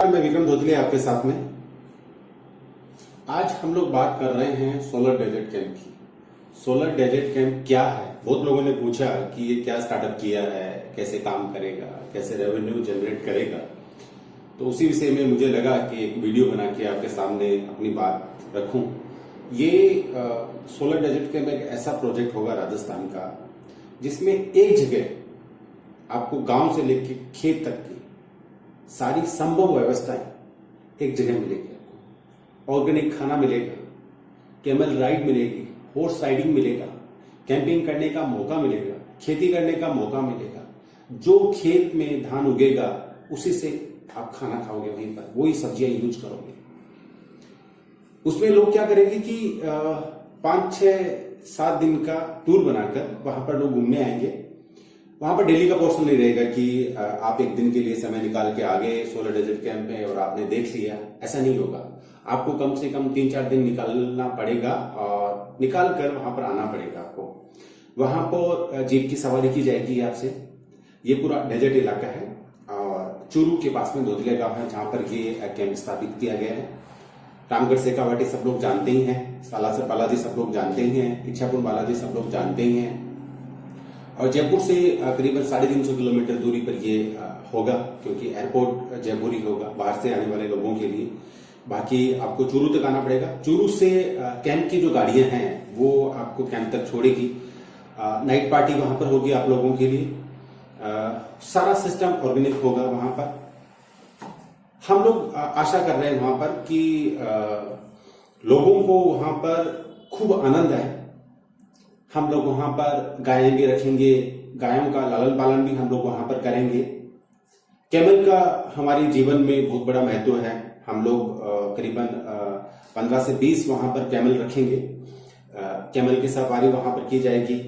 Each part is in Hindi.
मैं विक्रम धोतले आपके साथ में। आज हम लोग बात कर रहे हैं सोलर डेजर्ट कैंप की। सोलर डेजर्ट कैंप क्या है? बहुत लोगों ने पूछा कि ये क्या स्टार्टअप किया है, कैसे काम करेगा, कैसे रेवेन्यू जनरेट करेगा। तो उसी विषय में मुझे लगा कि एक वीडियो बना के आपके सामने अपनी बात रखूं। ये सोलर डेजर्ट कैंप एक ऐसा प्रोजेक्ट होगा राजस्थान का जिसमें एक जगह आपको गांव से लेकर खेत तक की सारी संभव व्यवस्थाएं एक जगह मिलेगी। आपको ऑर्गेनिक खाना मिलेगा, कैमल राइड मिलेगी, हॉर्स राइडिंग मिलेगा, कैंपिंग करने का मौका मिलेगा, खेती करने का मौका मिलेगा। जो खेत में धान उगेगा उसी से आप खाना खाओगे, वहीं पर वही सब्जियां यूज करोगे। उसमें लोग क्या करेंगे कि 5-6-7 दिन का टूर बनाकर वहां पर लोग घूमने आएंगे। वहां पर डेली का पोर्शन नहीं रहेगा कि आप एक दिन के लिए समय निकाल के आगे सोलर डेजर्ट कैंप में और आपने देख लिया, ऐसा नहीं होगा। आपको कम से कम 3-4 दिन निकालना पड़ेगा और निकाल कर वहां पर आना पड़ेगा। आपको वहां पर जीप की सवारी की जाएगी आपसे। ये पूरा डेजर्ट इलाका है और चूरू के पास में धोतले गांव है जहां पर ये कैंप स्थापित किया गया है। रामगढ़ शेखावाटी सब लोग जानते ही हैं, सालासर बालाजी सब लोग जानते ही हैं, इच्छापुर बालाजी सब लोग जानते ही हैं। और जयपुर से करीबन 350 किलोमीटर दूरी पर ये होगा, क्योंकि एयरपोर्ट जयपुर ही होगा बाहर से आने वाले लोगों के लिए। बाकी आपको चूरू तक आना पड़ेगा। चूरू से कैंप की जो गाड़ियां हैं वो आपको कैंप तक छोड़ेगी। नाइट पार्टी वहां पर होगी आप लोगों के लिए। सारा सिस्टम ऑर्गेनिक होगा वहां पर। हम लोग आशा कर रहे हैं वहां पर कि लोगों को वहां पर खूब आनंद आए। हम लोग वहां पर गायें भी रखेंगे, गायों का लालन पालन भी हम लोग वहां पर करेंगे। कैमल का हमारे जीवन में बहुत बड़ा महत्व है। हम लोग करीबन 15 से 20 वहां पर कैमल रखेंगे। कैमल की सवारी वहां पर की जाएगी।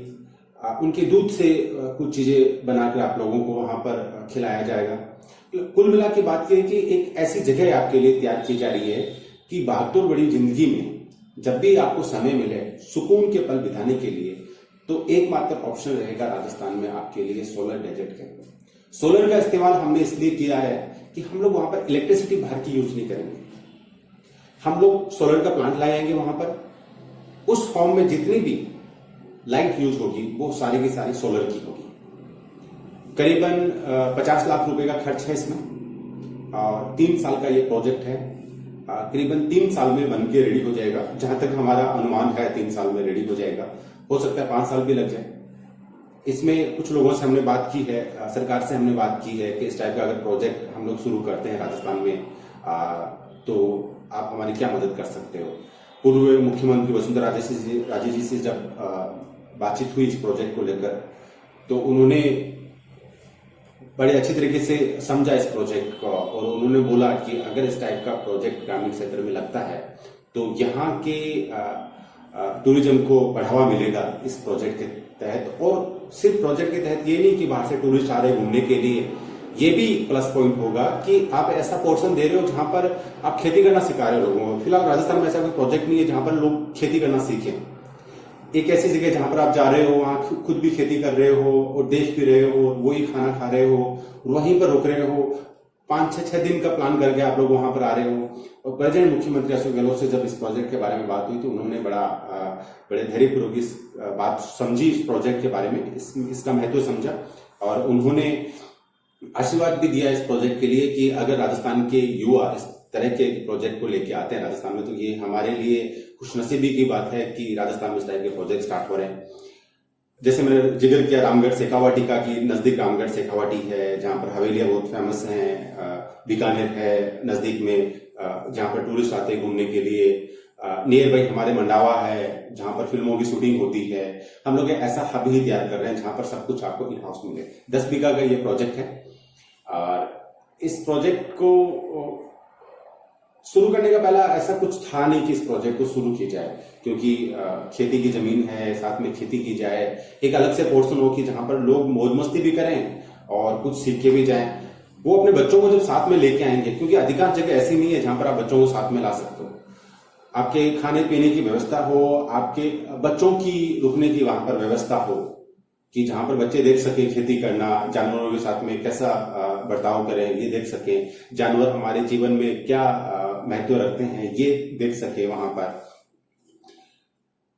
उनके दूध से कुछ चीजें बनाकर आप लोगों को वहां पर खिलाया जाएगा। कुल मिला के बात यह है कि एक ऐसी जगह आपके लिए तैयार की जा रही है कि भागदौड़ बड़ी जिंदगी में जब भी आपको समय मिले सुकून के पल बिताने के लिए, तो एकमात्र ऑप्शन रहेगा राजस्थान में आपके लिए सोलर डेजर्ट कैंप। सोलर का इस्तेमाल हमने इसलिए किया है कि हम लोग वहां पर इलेक्ट्रिसिटी बाहर की यूज नहीं करेंगे। हम लोग सोलर का प्लांट लाएंगे वहां पर। उस फॉर्म में जितनी भी लाइट यूज होगी वो सारी की सारी सोलर की होगी। करीबन 50 लाख रुपए का खर्च है इसमें और 3 साल का ये प्रोजेक्ट है। करीबन 3 साल में बन के रेडी हो जाएगा। जहां तक हमारा अनुमान है 3 साल में रेडी हो जाएगा। हो सकता है 5 साल भी लग जाए। इसमें कुछ लोगों से हमने बात की है, सरकार से हमने बात की है कि इस टाइप का अगर प्रोजेक्ट हम लोग शुरू करते हैं राजस्थान में तो आप हमारी क्या मदद कर सकते हो। पूर्व मुख्यमंत्री वसुंधरा राजे जी से जब बातचीत हुई इस प्रोजेक्ट को लेकर, तो उन्होंने बड़े अच्छी तरीके से समझा इस प्रोजेक्ट को और उन्होंने बोला कि अगर इस टाइप का प्रोजेक्ट ग्रामीण क्षेत्र में लगता है तो यहाँ के टूरिज्म को बढ़ावा मिलेगा इस प्रोजेक्ट के तहत। और सिर्फ प्रोजेक्ट के तहत ये नहीं कि बाहर से टूरिस्ट आ रहे घूमने के लिए, ये भी प्लस पॉइंट होगा कि आप ऐसा पोर्शन दे रहे हो जहां पर आप खेती करना सिखा रहे हो लोगों को। फिलहाल राजस्थान में ऐसा कोई प्रोजेक्ट नहीं है जहां पर लोग खेती करना सीखें। एक ऐसी जगह जहां पर आप जा रहे हो, वहां खुद भी खेती कर रहे हो और देख भी रहे हो, वही खाना खा रहे हो, वहीं पर रुक रहे हो। 5-6 दिन का प्लान करके आप लोग वहां पर आ रहे हो। और प्रेजेंट मुख्यमंत्री अशोक गहलोत से जब इस प्रोजेक्ट के बारे में बात हुई तो उन्होंने बड़े धैर्यपूर्वक इस बात समझी, इस प्रोजेक्ट के बारे में इसका महत्व समझा और उन्होंने आशीर्वाद भी दिया इस प्रोजेक्ट के लिए कि अगर राजस्थान के युवा इस तरह के प्रोजेक्ट को लेके आते हैं राजस्थान में, तो ये हमारे लिए खुशनसीबी की बात है कि राजस्थान में इस टाइप के प्रोजेक्ट स्टार्ट हो रहे हैं। जैसे मैंने जिक्र किया रामगढ़ शेखावाटी का, कि नजदीक रामगढ़ शेखावाटी है जहां पर हवेलियां बहुत फेमस हैं। बीकानेर है नजदीक में जहां पर टूरिस्ट आते हैं घूमने के लिए। नियर बाई हमारे मंडावा है जहां पर फिल्मों की शूटिंग होती है। हम लोग ऐसा हब ही तैयार कर रहे हैं जहां पर सब कुछ आपको इन हाउस मिले। 10 बीघा का ये प्रोजेक्ट है और इस प्रोजेक्ट को शुरू करने का पहला ऐसा कुछ था नहीं कि इस प्रोजेक्ट को शुरू किया जाए, क्योंकि खेती की जमीन है, साथ में खेती की जाए। एक अलग से पोर्शन हो कि जहां पर लोग मौज मस्ती भी करें और कुछ सीख के भी जाएं। वो अपने बच्चों को जब साथ में लेके आएंगे, क्योंकि अधिकांश जगह ऐसी नहीं है जहां पर आप बच्चों को साथ में ला सकते हो। आपके खाने पीने की व्यवस्था हो, आपके बच्चों की रुकने की वहां पर व्यवस्था हो, कि जहां पर बच्चे देख सके खेती करना, जानवरों के साथ में कैसा बर्ताव करें ये देख सके, जानवर हमारे जीवन में क्या महत्व रखते हैं ये देख सके वहां पर।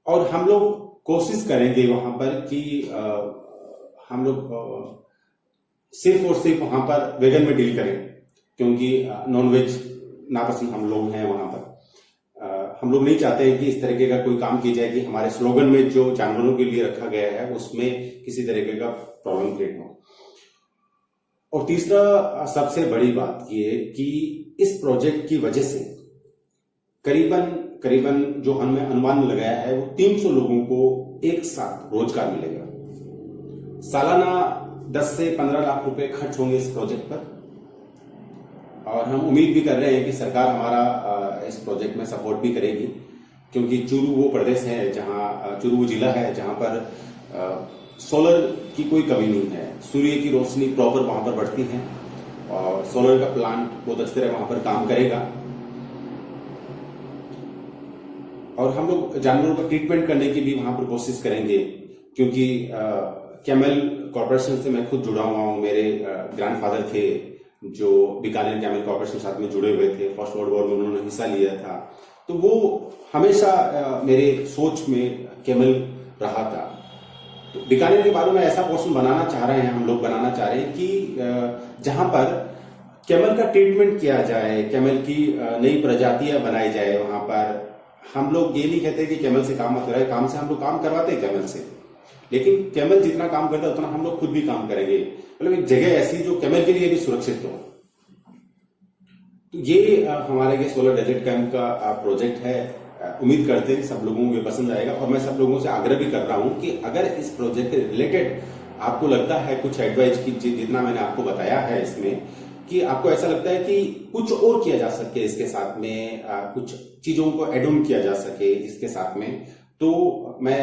और हम लोग कोशिश करेंगे वहां पर कि हम लोग सिर्फ और सिर्फ वहां पर वेगन में डील करें, क्योंकि नॉनवेज नापसंद हम लोग हैं वहां पर। हम लोग नहीं चाहते हैं कि इस तरीके का कोई काम किया जाए कि हमारे स्लोगन में जो जानवरों के लिए रखा गया है उसमें किसी तरीके का प्रॉब्लम क्रिएट हो। और तीसरा सबसे बड़ी बात ये कि इस प्रोजेक्ट की वजह से करीबन जो हमने अनुमान लगाया है वो 300 लोगों को एक साथ रोजगार मिलेगा। सालाना 10 से 15 लाख रुपए खर्च होंगे इस प्रोजेक्ट पर, और हम उम्मीद भी कर रहे हैं कि सरकार हमारा इस प्रोजेक्ट में सपोर्ट भी करेगी, क्योंकि चूरू वो प्रदेश है जहां, चूरू वो जिला है जहां पर सोलर की कोई कमी नहीं है। सूर्य की रोशनी प्रॉपर वहां पर बढ़ती है और सोलर का प्लांट बहुत अच्छी तरह वहां पर काम करेगा। और हम लोग जानवरों का ट्रीटमेंट करने की भी वहां पर कोशिश करेंगे, क्योंकि कैमल कॉर्पोरेशन से मैं खुद जुड़ा हुआ हूं। मेरे ग्रैंडफादर थे जो बीकानेर कैमल कॉर्पोरेशन के साथ में जुड़े हुए थे, फर्स्ट वर्ल्ड वॉर में उन्होंने हिस्सा लिया था, तो वो हमेशा मेरे सोच में कैमल रहा था। तो बीकानेर के बारे में ऐसा पोर्शन बनाना चाह रहे हैं, हम लोग बनाना चाह रहे हैं कि जहां पर कैमल का ट्रीटमेंट किया जाए, कैमल की नई प्रजातियां बनाई जाए। वहां पर हम लोग ये नहीं कहते कि कैमल से काम मत कराए, काम से हम लोग काम करवाते हैं कैमल से, लेकिन कैमल जितना काम करता है उतना हम लोग खुद भी काम करेंगे। मतलब एक जगह ऐसी जो कैमल के लिए भी सुरक्षित हो। तो ये हमारे ये सोलर डेजर्ट कैंप का प्रोजेक्ट है। उम्मीद करते हैं सब लोगों को पसंद आएगा, और मैं सब लोगों से आग्रह भी कर रहा हूं कि अगर इस प्रोजेक्ट के रिलेटेड आपको लगता है कुछ एडवाइस की, जितना मैंने आपको बताया है इसमें, कि आपको ऐसा लगता है कि कुछ और किया जा सके इसके साथ में, कुछ चीजों को एड ऑन किया जा सके इसके साथ में, तो मैं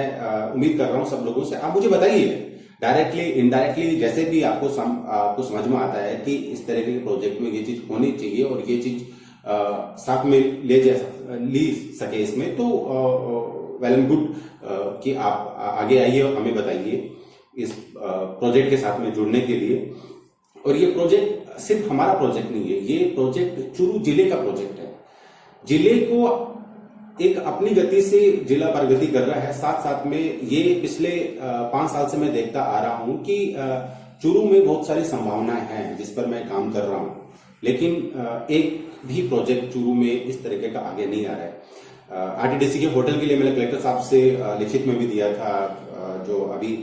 उम्मीद कर रहा हूं सब लोगों से आप मुझे बताइए डायरेक्टली इनडायरेक्टली, जैसे भी आपको समझ में आता है कि इस तरह के प्रोजेक्ट में ये चीज होनी चाहिए और ये चीज साथ में ली सके इसमें, तो वेल एंड गुड कि आप आगे आइए और हमें बताइए इस प्रोजेक्ट के साथ में जुड़ने के लिए। और ये प्रोजेक्ट सिर्फ हमारा प्रोजेक्ट नहीं है, ये प्रोजेक्ट चूरू जिले का प्रोजेक्ट है। जिले को एक अपनी गति से जिला प्रगति कर रहा है। साथ साथ में ये पिछले 5 साल से मैं देखता आ रहा हूं कि चूरू में बहुत सारी संभावनाएं हैं जिस पर मैं काम कर रहा हूं, लेकिन एक भी प्रोजेक्ट चूरू में इस तरीके का आगे नहीं आ रहा है। आरटीडीसी के होटल के लिए मैंने कलेक्टर साहब से लिखित में भी दिया था, जो अभी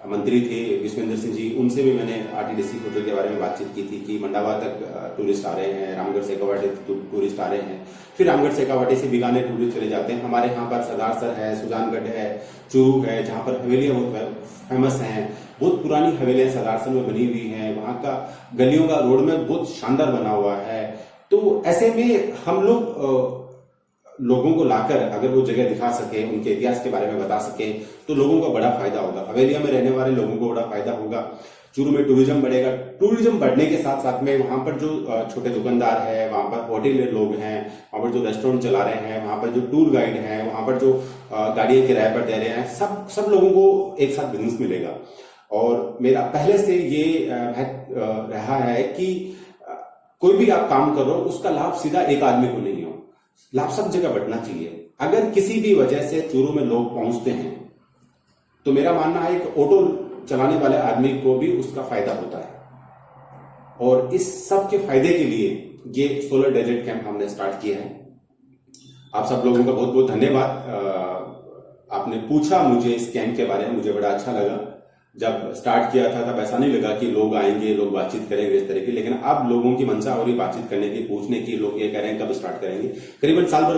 मंत्री थे विश्वेंद्र सिंह जी, उनसे भी मैंने आरटीडीसी होटल के बारे में बातचीत की थी कि मंडावा तक टूरिस्ट आ रहे हैं, रामगढ़ शेखावाटी टूरिस्ट आ रहे हैं, फिर रामगढ़ शेखावाटी से बीकानेर टूरिस्ट चले जाते हैं। हमारे यहाँ पर सरदारसर है, सुजानगढ़ है, चूरू है, जहाँ पर हवेलियां बहुत फेमस हैं, बहुत पुरानी हवेलियां सरदारसर में बनी हुई हैं। वहां का गलियों का रोड में बहुत शानदार बना हुआ है। तो ऐसे में हम लोग लोगों को लाकर अगर वो जगह दिखा सके, उनके इतिहास के बारे में बता सके, तो लोगों का बड़ा फायदा होगा। हवेलिया में रहने वाले लोगों को बड़ा फायदा होगा। चूरू में टूरिज्म बढ़ेगा। टूरिज्म बढ़ने के साथ साथ में वहां पर जो छोटे दुकानदार है, वहां पर होटल लोग हैं, वहां पर जो रेस्टोरेंट चला रहे हैं, वहां पर जो टूर गाइड हैं, वहां पर जो गाड़ियां किराए पर दे रहे हैं, सब लोगों को एक साथ बिजनेस मिलेगा। और मेरा पहले से ये रहा है कि कोई भी आप काम कर रहे हो उसका लाभ सीधा एक आदमी को नहीं हो, लाभ सब जगह बढ़ना चाहिए। अगर किसी भी वजह से चूरू में लोग पहुंचते हैं तो मेरा मानना है कि ऑटो चलाने वाले आदमी को भी उसका फायदा होता है। और इस सब के फायदे के लिए ये सोलर डेजर्ट कैंप हमने स्टार्ट किया है। आप सब लोगों का बहुत बहुत धन्यवाद। आपने पूछा मुझे इस कैंप के बारे में, मुझे बड़ा अच्छा लगा। जब स्टार्ट किया था तब ऐसा नहीं लगा कि लोग आएंगे, लोग बातचीत करेंगे इस तरह की, लेकिन अब लोगों की मंशा हो रही बातचीत करने की, पूछने की। लोग ये कह रहे हैं कब स्टार्ट करेंगे। करीबन साल भर